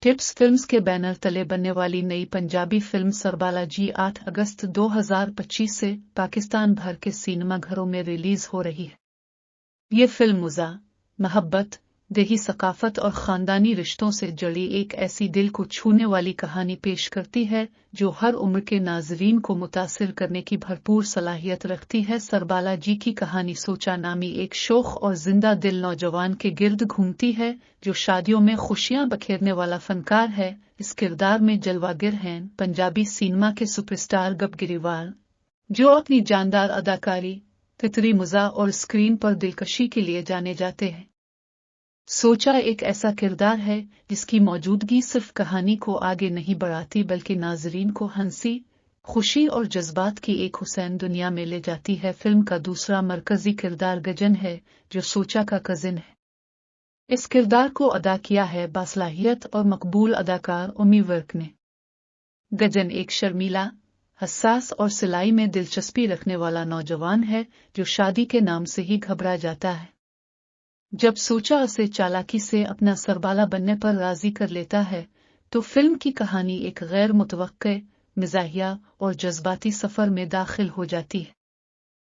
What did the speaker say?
Tips films के banner तले बनने वाली नई पंजाबी फिल्म सरबाला जी 8 अगस्त 2025 से पाकिस्तान भर के सिनेमा घरों में रिलीज हो रही है। ये फिल्म मुज़ा, मोहब्बत, देही सकाफत और खानदानी रिश्तों से जुड़ी एक ऐसी दिल को छूने वाली कहानी पेश करती है जो हर उम्र के नाज़रीन को मुतासिर करने की भरपूर सलाहियत रखती है। सरबाला जी की कहानी सोचा नामी एक शोख और जिंदा दिल नौजवान के गिर्द घूमती है जो शादियों में खुशियां बखेरने वाला फनकार है। इस किरदार में जलवागर हैं पंजाबी सिनेमा के सुपरस्टार गब गिरीवाल, जो अपनी जानदार अदाकारी, तितरी मुज़ा और स्क्रीन पर दिलकशी के लिए जाने जाते हैं। सोचा एक ऐसा किरदार है जिसकी मौजूदगी सिर्फ कहानी को आगे नहीं बढ़ाती बल्कि नाजरीन को हंसी, खुशी और जज्बात की एक हुसैन दुनिया में ले जाती है। फिल्म का दूसरा मरकजी किरदार गजन है जो सोचा का कजिन है। इस किरदार को अदा किया है बासलाहियत और मकबूल अदाकार उम्मी वर्क ने। गजन एक शर्मीला, हसास और सिलाई में दिलचस्पी रखने वाला नौजवान है जो शादी के नाम से ही घबरा जाता है। जब सोचा उसे चालाकी से अपना सरबाला बनने पर राजी कर लेता है तो फिल्म की कहानी एक गैर मुतवक्के, मिजाहिया और जज्बाती सफर में दाखिल हो जाती है।